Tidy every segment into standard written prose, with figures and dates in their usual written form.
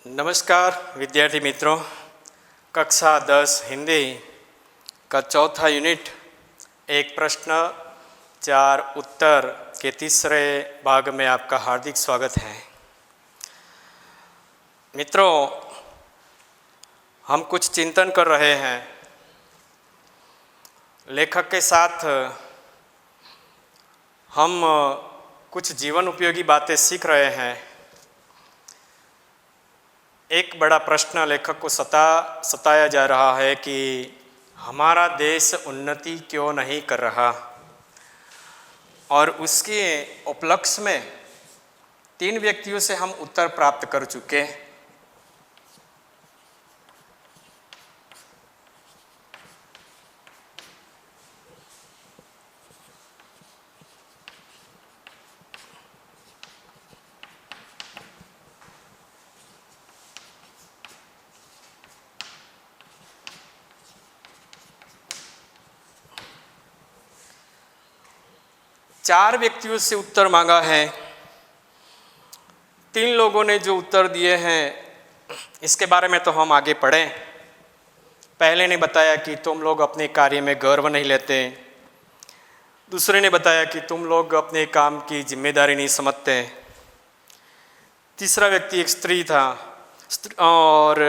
नमस्कार विद्यार्थी मित्रों, कक्षा 10 हिंदी का चौथा यूनिट एक प्रश्न 4 उत्तर के तीसरे भाग में आपका हार्दिक स्वागत है। मित्रों, हम कुछ चिंतन कर रहे हैं। लेखक के साथ हम कुछ जीवन उपयोगी बातें सीख रहे हैं। एक बड़ा प्रश्न लेखक को सताया जा रहा है कि हमारा देश उन्नति क्यों नहीं कर रहा, और उसके उपलक्ष्य में 3 व्यक्तियों से हम उत्तर प्राप्त कर चुके। 4 व्यक्तियों से उत्तर मांगा है। 3 लोगों ने जो उत्तर दिए हैं इसके बारे में तो हम आगे पढ़ें। पहले ने बताया कि तुम लोग अपने कार्य में गर्व नहीं लेते। दूसरे ने बताया कि तुम लोग अपने काम की जिम्मेदारी नहीं समझते। तीसरा व्यक्ति एक स्त्री था और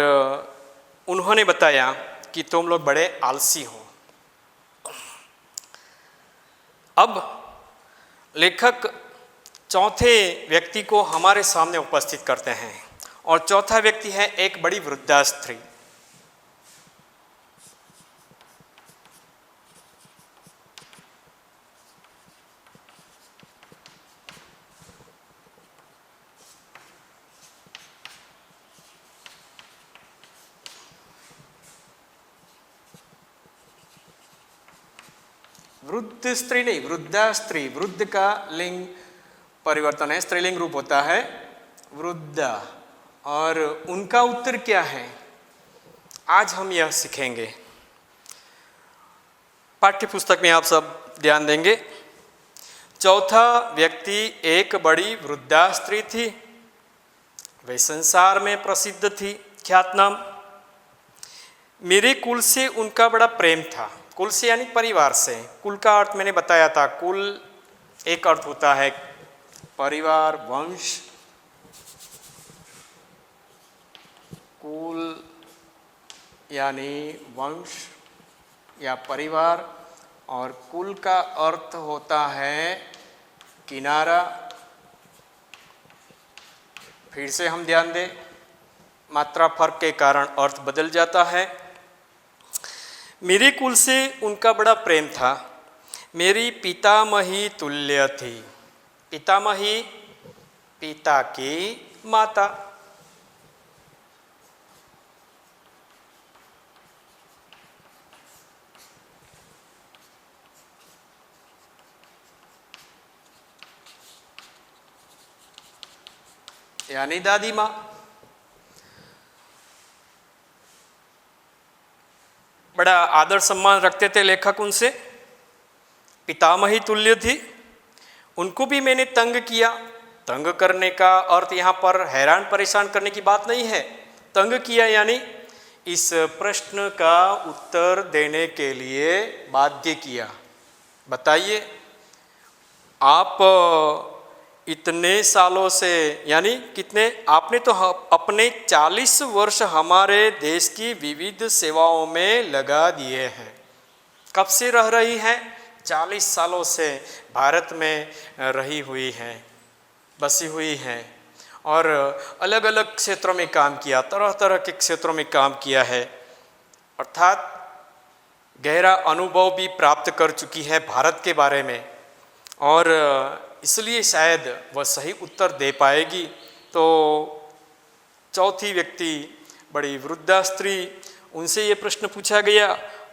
उन्होंने बताया कि तुम लोग बड़े आलसी हो। अब लेखक चौथे व्यक्ति को हमारे सामने उपस्थित करते हैं, और चौथा व्यक्ति है एक बड़ी वृद्धा स्त्री। वृद्ध स्त्री नहीं, वृद्धा स्त्री। वृद्ध का लिंग परिवर्तन है, स्त्रीलिंग रूप होता है वृद्धा। और उनका उत्तर क्या है, आज हम यह सीखेंगे। पाठ्य पुस्तक में आप सब ध्यान देंगे। चौथा व्यक्ति एक बड़ी वृद्धा स्त्री थी, वे संसार में प्रसिद्ध थी, ख्यातनाम। मेरे कुल से उनका बड़ा प्रेम था। कुल से यानी परिवार से। कुल का अर्थ मैंने बताया था। कुल एक अर्थ होता है परिवार, वंश। कुल यानी वंश या परिवार, और कुल का अर्थ होता है किनारा। फिर से हम ध्यान दें, मात्रा फर्क के कारण अर्थ बदल जाता है। मेरे कुल से उनका बड़ा प्रेम था, मेरी पितामही तुल्य थी। पितामही, पिता की माता। यानी दादी माँ। बड़ा आदर सम्मान रखते थे लेखक उनसे। पितामही तुल्य थी। उनको भी मैंने तंग किया। तंग करने का अर्थ यहाँ पर हैरान परेशान करने की बात नहीं है। तंग किया यानी इस प्रश्न का उत्तर देने के लिए बाध्य किया। बताइए, आप इतने सालों से, यानी कितने, आपने तो अपने 40 वर्ष हमारे देश की विविध सेवाओं में लगा दिए हैं। कब से रह रही हैं? 40 सालों से भारत में रही हुई हैं, बसी हुई हैं, और अलग अलग क्षेत्रों में काम किया, तरह तरह के क्षेत्रों में काम किया है। अर्थात गहरा अनुभव भी प्राप्त कर चुकी है भारत के बारे में, और इसलिए शायद वह सही उत्तर दे पाएगी। तो चौथी व्यक्ति बड़ी वृद्धा स्त्री, उनसे ये प्रश्न पूछा गया,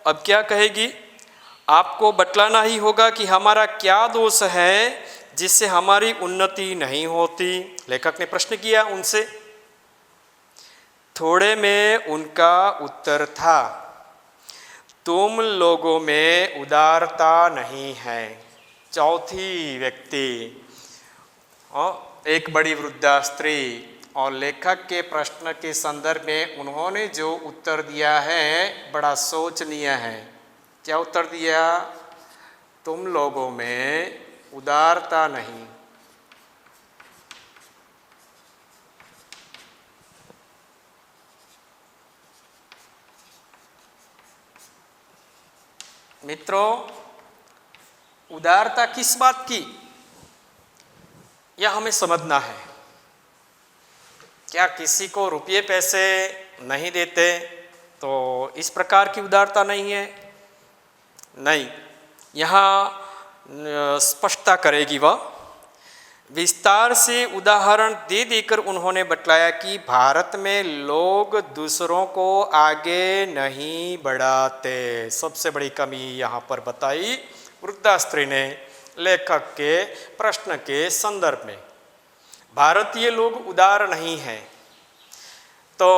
अब क्या कहेगी? आपको बतलाना ही होगा कि हमारा क्या दोष है जिससे हमारी उन्नति नहीं होती। लेखक ने प्रश्न किया उनसे। थोड़े में उनका उत्तर था, तुम लोगों में उदारता नहीं है। चौथी व्यक्ति, एक बड़ी वृद्धा स्त्री, और लेखक के प्रश्न के संदर्भ में उन्होंने जो उत्तर दिया है बड़ा सोचनीय है। क्या उत्तर दिया? तुम लोगों में उदारता नहीं। मित्रों, उदारता किस बात की, यह हमें समझना है। क्या किसी को रुपये पैसे नहीं देते तो इस प्रकार की उदारता नहीं है? नहीं, यहाँ स्पष्टता करेगी वह। विस्तार से उदाहरण दे देकर उन्होंने बतलाया कि भारत में लोग दूसरों को आगे नहीं बढ़ाते। सबसे बड़ी कमी यहाँ पर बताई वृद्धा स्त्री ने लेखक के प्रश्न के संदर्भ में। भारतीय लोग उदार नहीं हैं। तो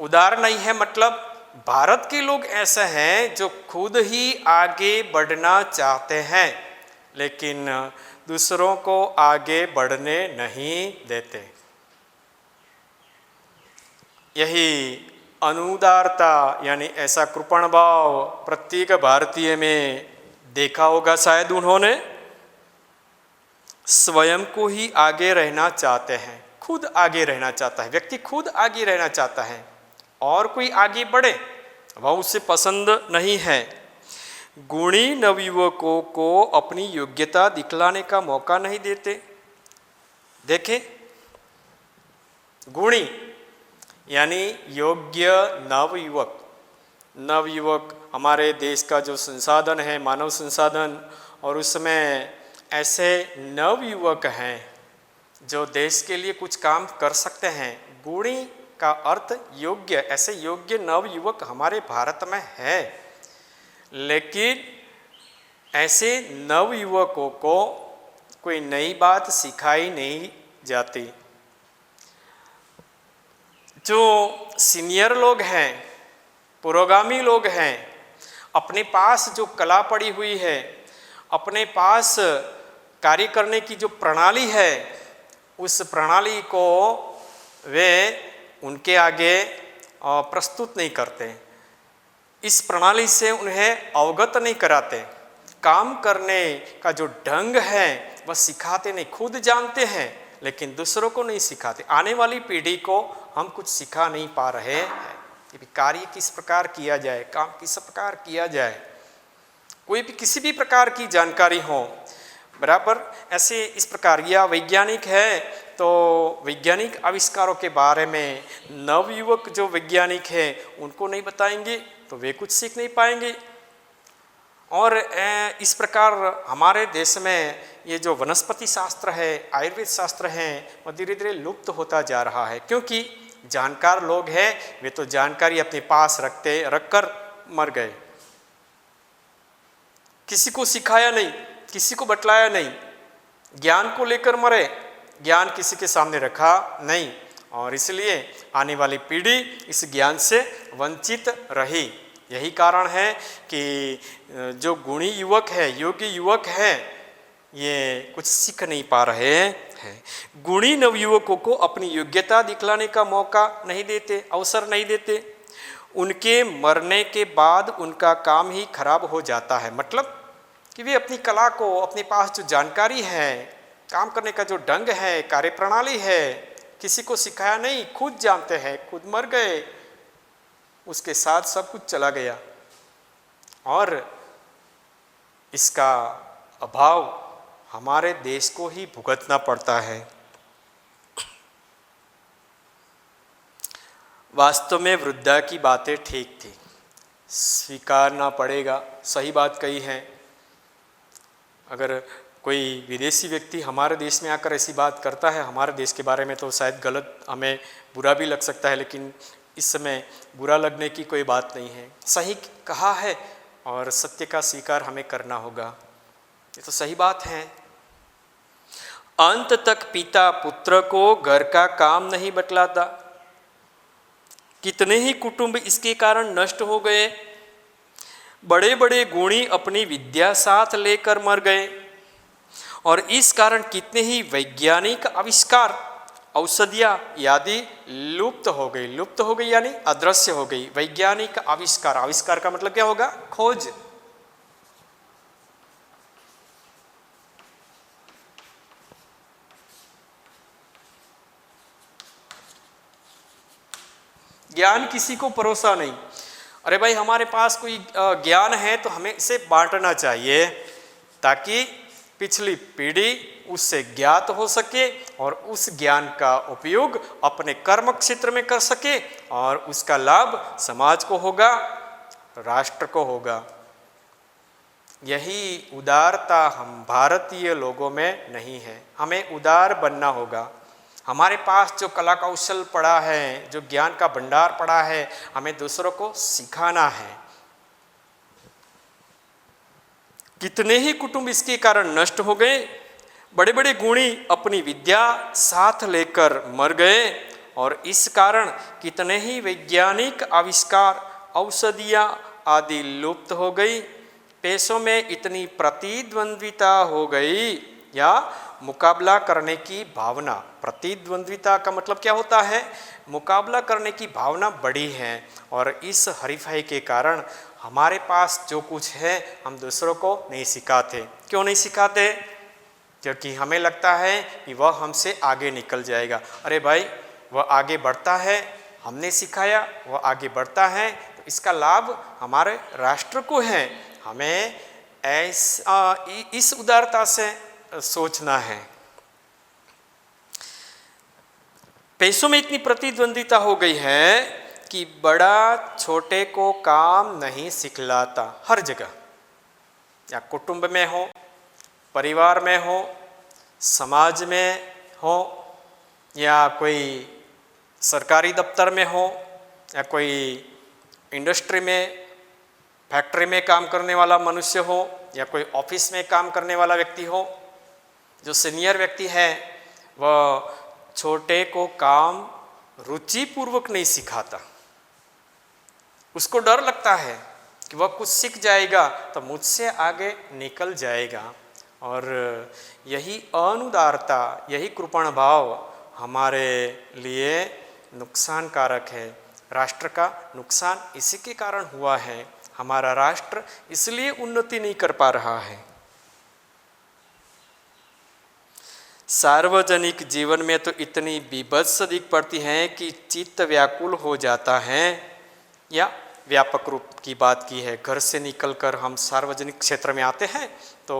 उदार नहीं है मतलब भारत के लोग ऐसे हैं जो खुद ही आगे बढ़ना चाहते हैं लेकिन दूसरों को आगे बढ़ने नहीं देते। यही अनुदारता यानी ऐसा कृपण भाव प्रत्येक भारतीय में देखा होगा शायद उन्होंने। स्वयं को ही आगे रहना चाहते हैं, खुद आगे रहना चाहता है, व्यक्ति खुद आगे रहना चाहता है और कोई आगे बढ़े वह उसे पसंद नहीं है। गुणी नवयुवकों को अपनी योग्यता दिखलाने का मौका नहीं देते। देखें, गुणी यानी योग्य नवयुवक। नवयुवक हमारे देश का जो संसाधन है, मानव संसाधन, और उसमें ऐसे नवयुवक हैं जो देश के लिए कुछ काम कर सकते हैं। गुणी का अर्थ योग्य। ऐसे योग्य नवयुवक हमारे भारत में है, लेकिन ऐसे नवयुवकों को कोई नई बात सिखाई नहीं जाती। जो सीनियर लोग हैं, पुरोगामी लोग हैं, अपने पास जो कला पड़ी हुई है, अपने पास कार्य करने की जो प्रणाली है, उस प्रणाली को वे उनके आगे प्रस्तुत नहीं करते। इस प्रणाली से उन्हें अवगत नहीं कराते। काम करने का जो ढंग है वह सिखाते नहीं। खुद जानते हैं लेकिन दूसरों को नहीं सिखाते। आने वाली पीढ़ी को हम कुछ सिखा नहीं पा रहे हैं कि कार्य किस प्रकार किया जाए, काम किस प्रकार किया जाए। कोई भी किसी भी प्रकार की जानकारी हो, बराबर ऐसे इस प्रकार, या वैज्ञानिक है तो वैज्ञानिक आविष्कारों के बारे में नवयुवक जो वैज्ञानिक हैं उनको नहीं बताएंगे तो वे कुछ सीख नहीं पाएंगे। और इस प्रकार हमारे देश में ये जो वनस्पति शास्त्र है, आयुर्वेद शास्त्र है, वह धीरे धीरे लुप्त होता जा रहा है, क्योंकि जानकार लोग हैं वे तो जानकारी अपने पास रखकर मर गए। किसी को सिखाया नहीं, किसी को बतलाया नहीं, ज्ञान को लेकर मरे, ज्ञान किसी के सामने रखा नहीं, और इसलिए आने वाली पीढ़ी इस ज्ञान से वंचित रही। यही कारण है कि जो गुणी युवक है, योग्य युवक है, ये कुछ सीख नहीं पा रहे हैं। गुणी नवयुवकों को अपनी योग्यता दिखलाने का मौका नहीं देते, अवसर नहीं देते। उनके मरने के बाद उनका काम ही खराब हो जाता है। मतलब कि वे अपनी कला को, अपने पास जो जानकारी है, काम करने का जो ढंग है, कार्यप्रणाली है, किसी को सिखाया नहीं, खुद जानते हैं, खुद मर गए, उसके साथ सब कुछ चला गया। और इसका अभाव हमारे देश को ही भुगतना पड़ता है। वास्तव में वृद्धा की बातें ठीक थी, स्वीकारना पड़ेगा, सही बात कही है। अगर कोई विदेशी व्यक्ति हमारे देश में आकर ऐसी बात करता है हमारे देश के बारे में तो शायद गलत, हमें बुरा भी लग सकता है, लेकिन इस समय बुरा लगने की कोई बात नहीं है। सही कहा है और सत्य का स्वीकार हमें करना होगा, ये तो सही बात है। अंत तक पिता पुत्र को घर का काम नहीं बतलाता। कितने ही कुटुंब इसके कारण नष्ट हो गए। बड़े बड़े गुणी अपनी विद्या साथ लेकर मर गए, और इस कारण कितने ही वैज्ञानिक आविष्कार औषधियाँ आदि लुप्त हो गई। लुप्त हो गई यानी अदृश्य हो गई। वैज्ञानिक आविष्कार, आविष्कार का मतलब क्या होगा? खोज। ज्ञान किसी को परोसा नहीं। अरे भाई हमारे पास कोई ज्ञान है तो हमें इसे बांटना चाहिए ताकि पिछली पीढ़ी उससे ज्ञात हो सके और उस ज्ञान का उपयोग अपने कर्म क्षेत्र में कर सके और उसका लाभ समाज को होगा, राष्ट्र को होगा। यही उदारता हम भारतीय लोगों में नहीं है। हमें उदार बनना होगा। हमारे पास जो कला कौशल पड़ा है, जो ज्ञान का भंडार पड़ा है, हमें दूसरों को सिखाना है। कितने ही कुटुंब इसके कारण नष्ट हो गए। बड़े बड़े गुणी अपनी विद्या साथ लेकर मर गए और इस कारण कितने ही वैज्ञानिक आविष्कार, औषधियाँ आदि लुप्त हो गई। पेशों में इतनी प्रतिद्वंद्विता हो गई या मुकाबला करने की भावना। प्रतिद्वंद्विता का मतलब क्या होता है? मुकाबला करने की भावना बढ़ी है और इस हरीफाई के कारण हमारे पास जो कुछ है हम दूसरों को नहीं सिखाते। क्यों नहीं सिखाते? क्योंकि हमें लगता है कि वह हमसे आगे निकल जाएगा। अरे भाई वह आगे बढ़ता है, हमने सिखाया, वह आगे बढ़ता है तो इसका लाभ हमारे राष्ट्र को है। हमें इस उदारता से सोचना है। पैसों में इतनी प्रतिद्वंदिता हो गई है कि बड़ा छोटे को काम नहीं सिखलाता। हर जगह, या कुटुंब में हो, परिवार में हो, समाज में हो, या कोई सरकारी दफ्तर में हो, या कोई इंडस्ट्री में, फैक्ट्री में काम करने वाला मनुष्य हो, या कोई ऑफिस में काम करने वाला व्यक्ति हो। जो सीनियर व्यक्ति है वह छोटे को काम रुचिपूर्वक नहीं सिखाता। उसको डर लगता है कि वह कुछ सीख जाएगा तो मुझसे आगे निकल जाएगा। और यही अनुदारता, यही कृपण भाव हमारे लिए नुकसानकारक है। राष्ट्र का नुकसान इसी के कारण हुआ है। हमारा राष्ट्र इसलिए उन्नति नहीं कर पा रहा है। सार्वजनिक जीवन में तो इतनी बीभत्स दिख पड़ती है कि चित्त व्याकुल हो जाता है। या व्यापक रूप की बात की है, घर से निकलकर हम सार्वजनिक क्षेत्र में आते हैं तो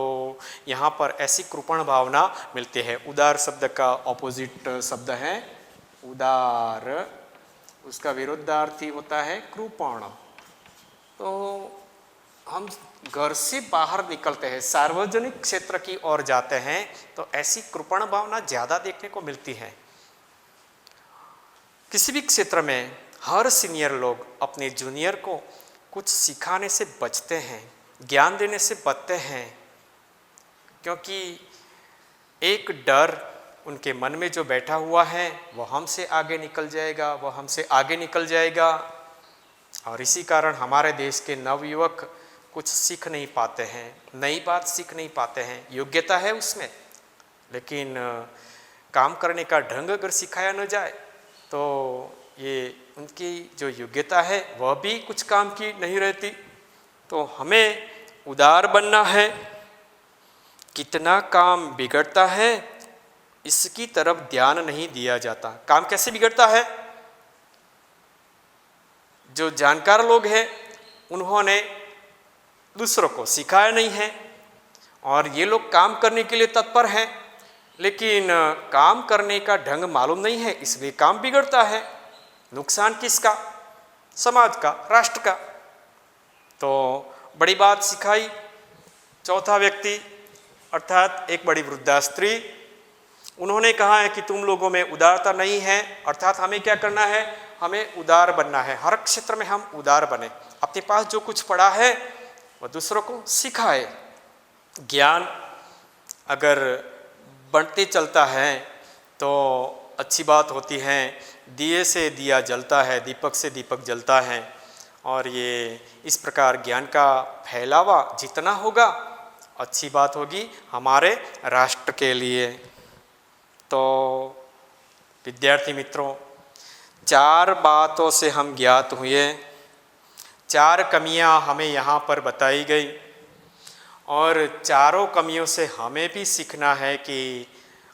यहाँ पर ऐसी कृपण भावना मिलती है। उदार शब्द का ऑपोजिट शब्द है उदार, उसका विरुद्धार्थी होता है कृपण। तो हम घर से बाहर निकलते हैं, सार्वजनिक क्षेत्र की ओर जाते हैं तो ऐसी कृपण भावना ज़्यादा देखने को मिलती है। किसी भी क्षेत्र में हर सीनियर लोग अपने जूनियर को कुछ सिखाने से बचते हैं, ज्ञान देने से बचते हैं, क्योंकि एक डर उनके मन में जो बैठा हुआ है वह हमसे आगे निकल जाएगा, वह हमसे आगे निकल जाएगा। और इसी कारण हमारे देश के नवयुवक कुछ सीख नहीं पाते हैं, नई बात सीख नहीं पाते हैं। योग्यता है उसमें, लेकिन काम करने का ढंग अगर सिखाया न जाए तो ये उनकी जो योग्यता है वह भी कुछ काम की नहीं रहती। तो हमें उदार बनना है। कितना काम बिगड़ता है इसकी तरफ ध्यान नहीं दिया जाता। काम कैसे बिगड़ता है? जो जानकार लोग हैं उन्होंने दूसरों को सिखाया नहीं है और ये लोग काम करने के लिए तत्पर हैं, लेकिन काम करने का ढंग मालूम नहीं है, इसलिए काम बिगड़ता है। नुकसान किसका? समाज का, राष्ट्र का। तो बड़ी बात सिखाई चौथा व्यक्ति अर्थात एक बड़ी वृद्धा स्त्री, उन्होंने कहा है कि तुम लोगों में उदारता नहीं है, अर्थात हमें क्या करना है? हमें उदार बनना है। हर क्षेत्र में हम उदार बने, अपने पास जो कुछ पड़ा है वह दूसरों को सिखाए। ज्ञान अगर बढ़ते चलता है तो अच्छी बात होती है। दिए से दिया जलता है, दीपक से दीपक जलता है, और ये इस प्रकार ज्ञान का फैलावा जितना होगा अच्छी बात होगी हमारे राष्ट्र के लिए। तो विद्यार्थी मित्रों, 4 बातों से हम ज्ञात हुए, 4 कमियां हमें यहाँ पर बताई गई और चारों कमियों से हमें भी सीखना है कि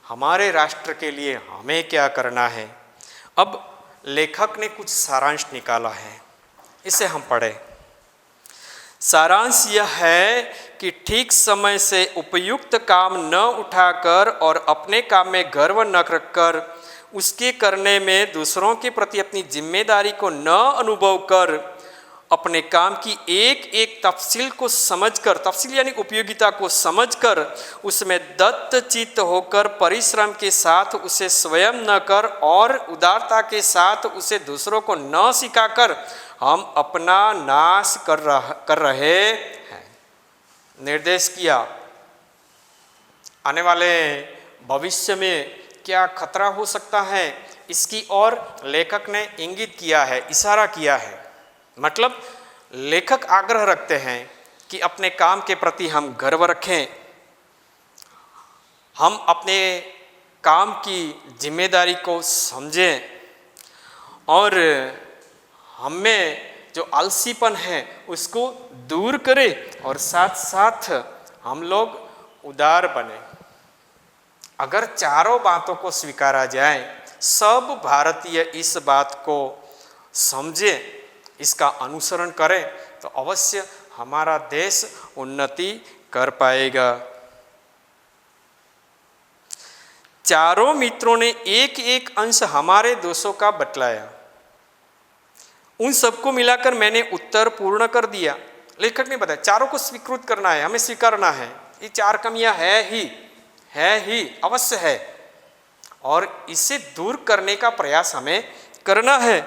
हमारे राष्ट्र के लिए हमें क्या करना है। अब लेखक ने कुछ सारांश निकाला है, इसे हम पढ़ें। सारांश यह है कि ठीक समय से उपयुक्त काम न उठाकर और अपने काम में गर्व न रखकर उसके करने में दूसरों के प्रति अपनी जिम्मेदारी को न अनुभव कर अपने काम की एक एक तफसील को समझकर, तफसील यानी उपयोगिता को समझकर उसमें दत्तचित्त होकर परिश्रम के साथ उसे स्वयं न कर और उदारता के साथ उसे दूसरों को न सिखाकर हम अपना नाश कर रहे हैं। निर्देश किया आने वाले भविष्य में क्या खतरा हो सकता है, इसकी ओर लेखक ने इंगित किया है, इशारा किया है। मतलब लेखक आग्रह रखते हैं कि अपने काम के प्रति हम गर्व रखें, हम अपने काम की जिम्मेदारी को समझें और हमें जो आलसीपन है उसको दूर करें और साथ साथ हम लोग उदार बने। अगर चारों बातों को स्वीकारा जाए, सब भारतीय इस बात को समझे, इसका अनुसरण करें, तो अवश्य हमारा देश उन्नति कर पाएगा। चारों मित्रों ने एक एक अंश हमारे दोषों का बतलाया, उन सबको मिलाकर मैंने उत्तर पूर्ण कर दिया। लेखक ने बताया चारों को स्वीकृत करना है, हमें स्वीकारना है, ये 4 कमियां है ही अवश्य है और इसे दूर करने का प्रयास हमें करना है।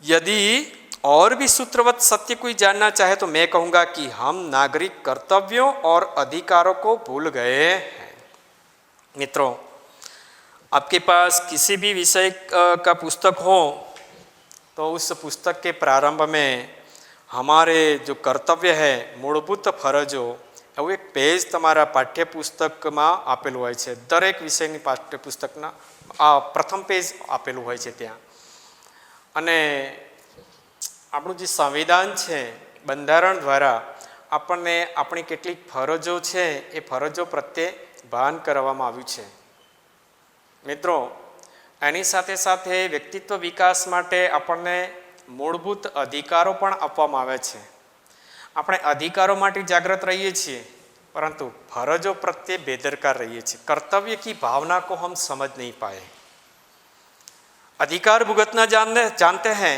यदि और भी सूत्रवत सत्य कोई जानना चाहे तो मैं कहूँगा कि हम नागरिक कर्तव्यों और अधिकारों को भूल गए हैं। मित्रों, आपके पास किसी भी विषय का पुस्तक हो तो उस पुस्तक के प्रारंभ में हमारे जो कर्तव्य है, मूलभूत फरजो, એવું એક પેજ તમારા પાઠ્યપુસ્તકમાં આપેલું હોય છે। દરેક વિષયની પાઠ્યપુસ્તકના પ્રથમ પેજ આપેલું હોય છે ત્યાં। અને આપણું જે સંવિધાન છે, બંધારણ દ્વારા આપણને આપણી કેટલીક ફરજો છે એ ફરજો પ્રત્યે ભાન કરવામાં આવ્યું છે। મિત્રો, એની સાથે સાથે વ્યક્તિત્વ વિકાસ માટે આપણને મૂળભૂત અધિકારો પણ આપવામાં આવે છે। આપણે अधिकारों માટે जागृत रहिए છીએ, परंतु फरजों प्रत्ये बेदरकार रहिए છીએ। कर्तव्य की भावना को हम समझ नहीं पाए। अधिकार भुगतना जानते हैं,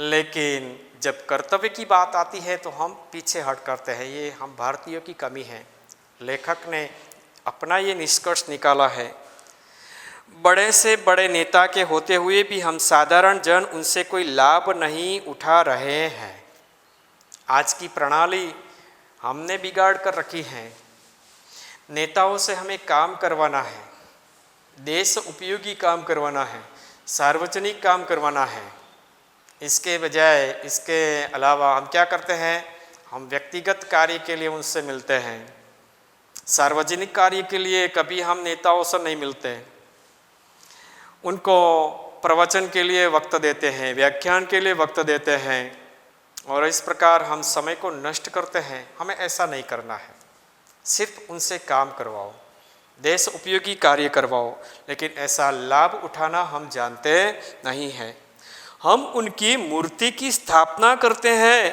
लेकिन जब कर्तव्य की बात आती है तो हम पीछे हट करते हैं। ये हम भारतीयों की कमी है। लेखक ने अपना ये निष्कर्ष निकाला है। बड़े से बड़े नेता के होते हुए भी हम साधारण जन उनसे कोई लाभ नहीं उठा रहे हैं। आज की प्रणाली हमने बिगाड़ कर रखी है। नेताओं से हमें काम करवाना है, देश उपयोगी काम करवाना है, सार्वजनिक काम करवाना है। इसके बजाय, इसके अलावा हम क्या करते हैं, हम व्यक्तिगत कार्य के लिए उनसे मिलते हैं। सार्वजनिक कार्य के लिए कभी हम नेताओं से नहीं मिलते। उनको प्रवचन के लिए वक्त देते हैं, व्याख्यान के लिए वक्त देते हैं और इस प्रकार हम समय को नष्ट करते हैं। हमें ऐसा नहीं करना है। सिर्फ उनसे काम करवाओ, देश उपयोगी कार्य करवाओ, लेकिन ऐसा लाभ उठाना हम जानते नहीं हैं। हम उनकी मूर्ति की स्थापना करते हैं,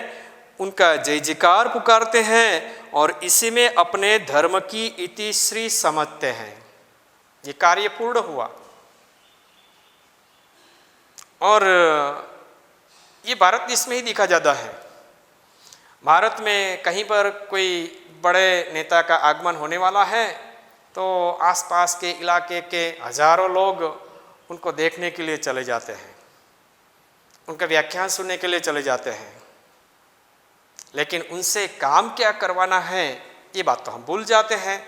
उनका जय जयकार पुकारते हैं और इसी में अपने धर्म की इतिश्री समझते हैं। ये कार्य पूर्ण हुआ। और ये भारत देश में ही देखा जाता है। भारत में कहीं पर कोई बड़े नेता का आगमन होने वाला है तो आसपास के इलाके के हजारों लोग उनको देखने के लिए चले जाते हैं, उनका व्याख्यान सुनने के लिए चले जाते हैं। लेकिन उनसे काम क्या करवाना है ये बात तो हम भूल जाते हैं।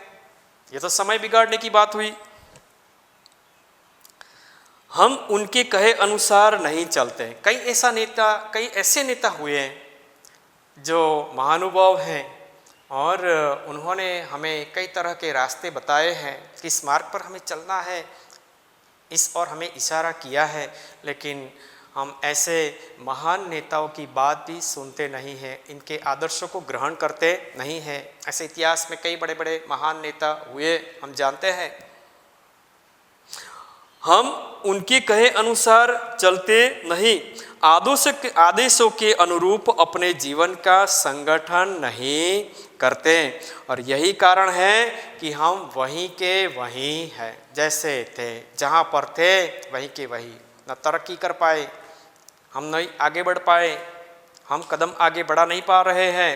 ये तो समय बिगाड़ने की बात हुई। हम उनके कहे अनुसार नहीं चलते। कई ऐसे नेता हुए हैं जो महानुभाव हैं, और उन्होंने हमें कई तरह के रास्ते बताए हैं, किस मार्ग पर हमें चलना है, इस और हमें इशारा किया है। लेकिन हम ऐसे महान नेताओं की बात भी सुनते नहीं हैं, इनके आदर्शों को ग्रहण करते नहीं हैं। ऐसे इतिहास में कई बड़े बड़े महान नेता हुए, हम जानते हैं। हम उनके कहे अनुसार चलते नहीं, आदेशों के अनुरूप अपने जीवन का संगठन नहीं करते। और यही कारण है कि हम वहीं के वहीं हैं, जैसे थे, जहाँ पर थे वहीं के वहीं। न तरक्की कर पाए, हम नहीं आगे बढ़ पाए, हम कदम आगे बढ़ा नहीं पा रहे हैं।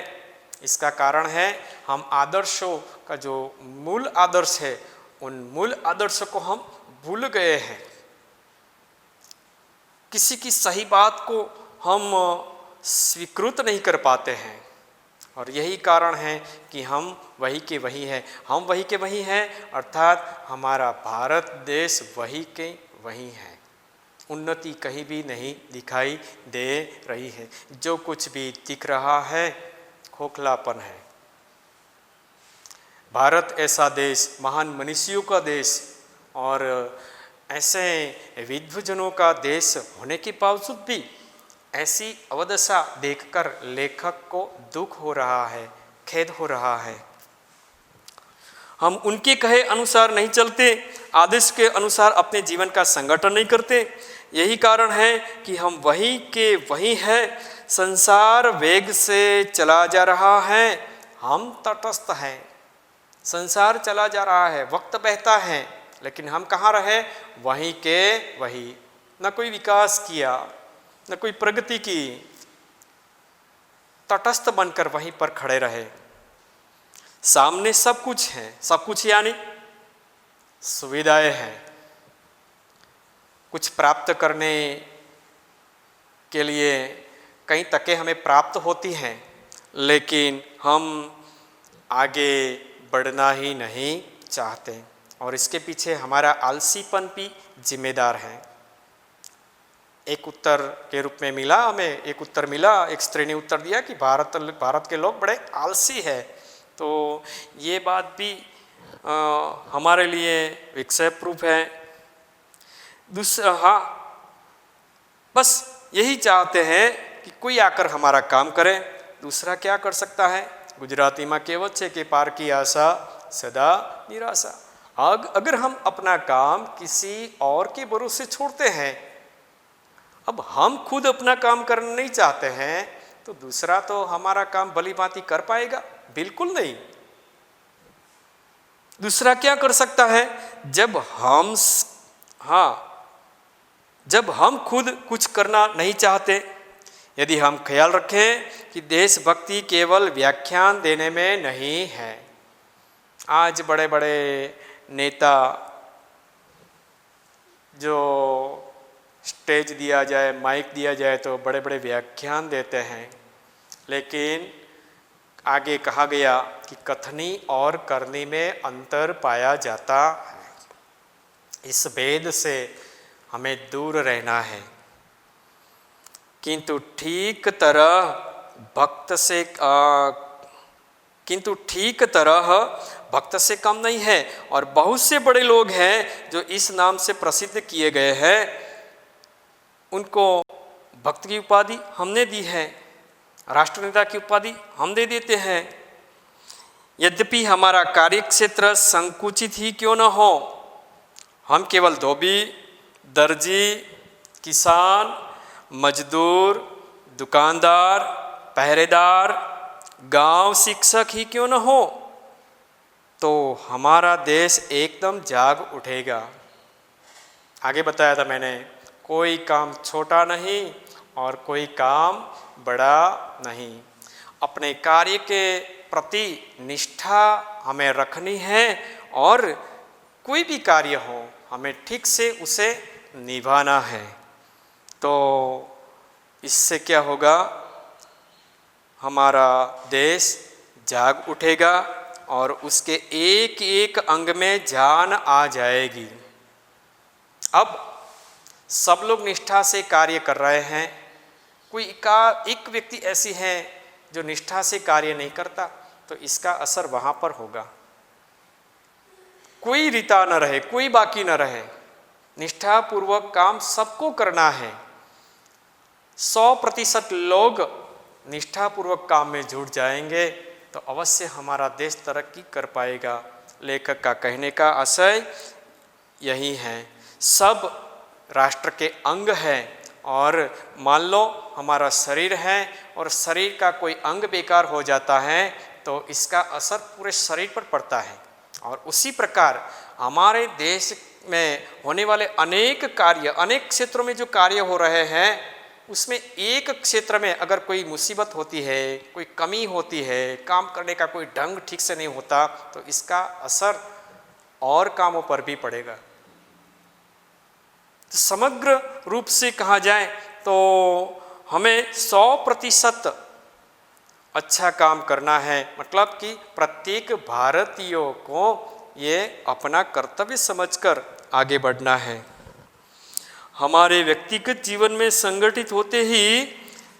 इसका कारण है हम आदर्शों का जो मूल आदर्श है, उन मूल आदर्शों को हम भूल गए हैं। किसी की सही बात को हम स्वीकृत नहीं कर पाते हैं, और यही कारण है कि हम वही के वही हैं। हम वही के वही हैं अर्थात हमारा भारत देश वही के वही है। उन्नति कहीं भी नहीं दिखाई दे रही है। जो कुछ भी दिख रहा है खोखलापन है। भारत ऐसा देश, महान मनीषियों का देश और ऐसे विद्वजनों का देश होने के बावजूद भी ऐसी अवदशा देखकर लेखक को दुख हो रहा है, खेद हो रहा है। हम उनके कहे अनुसार नहीं चलते, आदेश के अनुसार अपने जीवन का संगठन नहीं करते। यही कारण है कि हम वहीं के वहीं हैं। संसार वेग से चला जा रहा है, हम तटस्थ हैं। संसार चला जा रहा है, वक्त बहता है, लेकिन हम कहाँ रहे? वहीं के वहीं। न कोई विकास किया, न कोई प्रगति की, तटस्थ बनकर वहीं पर खड़े रहे। सामने सब कुछ है, सब कुछ यानी सुविधाएं हैं। कुछ प्राप्त करने के लिए कई तकें हमें प्राप्त होती हैं, लेकिन हम आगे बढ़ना ही नहीं चाहते, और इसके पीछे हमारा आलसीपन भी जिम्मेदार है। एक उत्तर के रूप में मिला हमें, एक उत्तर मिला, एक स्त्री ने उत्तर दिया कि भारत के लोग बड़े आलसी है। तो ये बात भी हमारे लिए विषय प्रूफ है। दूसरा, हाँ, बस यही चाहते हैं कि कोई आकर हमारा काम करे। दूसरा क्या कर सकता है? गुजराती में कहेवत है कि पार की आशा सदा निराशा। अगर हम अपना काम किसी और के भरोसे छोड़ते हैं, अब हम खुद अपना काम करना नहीं चाहते हैं, तो दूसरा तो हमारा काम भली भांति कर पाएगा? बिल्कुल नहीं। दूसरा क्या कर सकता है? जब हम खुद कुछ करना नहीं चाहते, यदि हम ख्याल रखें कि देशभक्ति केवल व्याख्यान देने में नहीं है। आज बड़े बड़े नेता जो स्टेज दिया जाए, माइक दिया जाए तो बड़े बड़े व्याख्यान देते हैं, लेकिन आगे कहा गया कि कथनी और करनी में अंतर पाया जाता है। इस भेद से हमें दूर रहना है। किंतु ठीक तरह भक्त से कम नहीं है, और बहुत से बड़े लोग हैं जो इस नाम से प्रसिद्ध किए गए हैं। उनको भक्त की उपाधि हमने दी है, राष्ट्रनेता की उपाधि हम दे देते हैं। यद्यपि हमारा कार्यक्षेत्र संकुचित ही क्यों न हो, हम केवल धोबी, दर्जी, किसान, मजदूर, दुकानदार, पहरेदार, गांव शिक्षक ही क्यों न हो, तो हमारा देश एकदम जाग उठेगा। आगे बताया था मैंने, कोई काम छोटा नहीं और कोई काम बड़ा नहीं। अपने कार्य के प्रति निष्ठा हमें रखनी है, और कोई भी कार्य हो हमें ठीक से उसे निभाना है। तो इससे क्या होगा? हमारा देश जाग उठेगा और उसके एक एक अंग में जान आ जाएगी। अब सब लोग निष्ठा से कार्य कर रहे हैं। एक व्यक्ति ऐसी है जो निष्ठा से कार्य नहीं करता, तो इसका असर वहाँ पर होगा। कोई रिता न रहे, कोई बाकी न रहे, निष्ठापूर्वक काम सबको करना है। 100% लोग निष्ठापूर्वक काम में जुट जाएंगे तो अवश्य हमारा देश तरक्की कर पाएगा। लेखक का कहने का आशय यही है। सब राष्ट्र के अंग हैं और मान लो हमारा शरीर है और शरीर का कोई अंग बेकार हो जाता है तो इसका असर पूरे शरीर पर पड़ता है। और उसी प्रकार हमारे देश में होने वाले अनेक कार्य, अनेक क्षेत्रों में जो कार्य हो रहे हैं, उसमें एक क्षेत्र में अगर कोई मुसीबत होती है, कोई कमी होती है, काम करने का कोई ढंग ठीक से नहीं होता तो इसका असर और कामों पर भी पड़ेगा। तो समग्र रूप से कहा जाए तो हमें 100% अच्छा काम करना है। मतलब कि प्रत्येक भारतीयों को ये अपना कर्तव्य समझकर आगे बढ़ना है। हमारे व्यक्तिगत जीवन में संगठित होते ही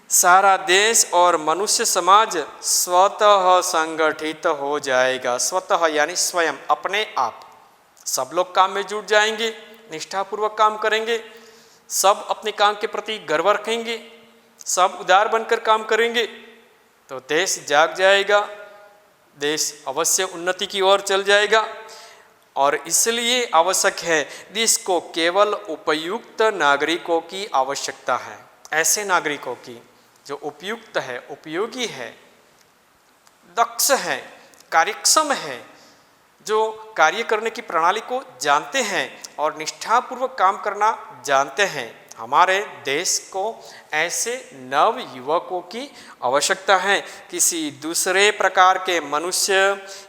सारा देश और मनुष्य समाज स्वतः संगठित हो जाएगा। स्वतः यानी स्वयं, अपने आप सब लोग काम में जुट जाएंगे, निष्ठापूर्वक काम करेंगे, सब अपने काम के प्रति गर्व रखेंगे, सब उदार बनकर काम करेंगे तो देश जाग जाएगा, देश अवश्य उन्नति की ओर चल जाएगा। और इसलिए आवश्यक है, देश को केवल उपयुक्त नागरिकों की आवश्यकता है। ऐसे नागरिकों की जो उपयुक्त है, उपयोगी है, दक्ष है, कार्यक्षम है, जो कार्य करने की प्रणाली को जानते हैं और निष्ठापूर्वक काम करना जानते हैं। हमारे देश को ऐसे नव युवकों की आवश्यकता है। किसी दूसरे प्रकार के मनुष्य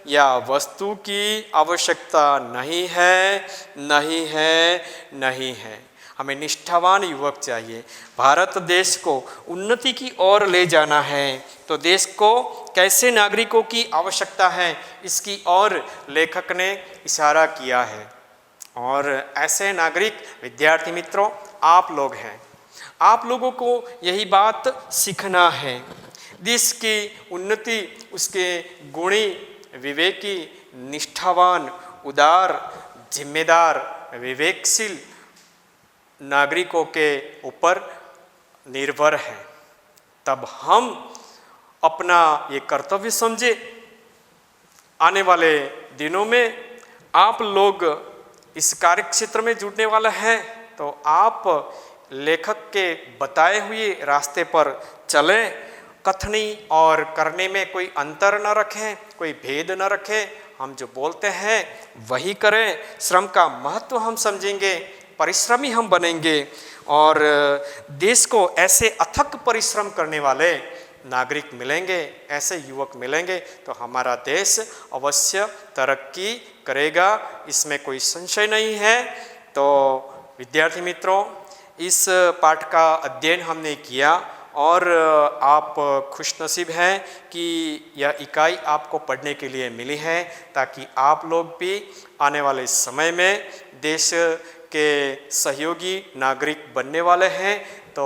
या वस्तु की आवश्यकता नहीं है, नहीं है, नहीं है। हमें निष्ठावान युवक चाहिए। भारत देश को उन्नति की ओर ले जाना है तो देश को कैसे नागरिकों की आवश्यकता है, इसकी ओर लेखक ने इशारा किया है। और ऐसे नागरिक विद्यार्थी मित्रों आप लोग हैं। आप लोगों को यही बात सीखना है। देश की उन्नति उसके गुणी, विवेकी, निष्ठावान, उदार, जिम्मेदार, विवेकशील नागरिकों के ऊपर निर्भर है। तब हम अपना ये कर्तव्य समझे। आने वाले दिनों में आप लोग इस कार्य क्षेत्र में जुड़ने वाला है तो आप लेखक के बताए हुए रास्ते पर चलें। कथनी और करने में कोई अंतर न रखें, कोई भेद न रखें। हम जो बोलते हैं वही करें। श्रम का महत्व हम समझेंगे, परिश्रमी हम बनेंगे और देश को ऐसे अथक परिश्रम करने वाले नागरिक मिलेंगे, ऐसे युवक मिलेंगे तो हमारा देश अवश्य तरक्की करेगा, इसमें कोई संशय नहीं है। तो विद्यार्थी मित्रों, इस पाठ का अध्ययन हमने किया और आप खुशनसीब हैं कि यह इकाई आपको पढ़ने के लिए मिली है ताकि आप लोग भी आने वाले समय में देश के सहयोगी नागरिक बनने वाले हैं। तो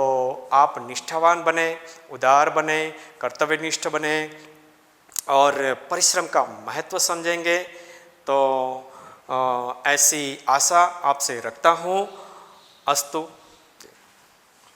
आप निष्ठावान बने, उदार बने, कर्तव्यनिष्ठ बने और परिश्रम का महत्व समझेंगे। तो ऐसी आशा आपसे रखता हूँ। अस्तु।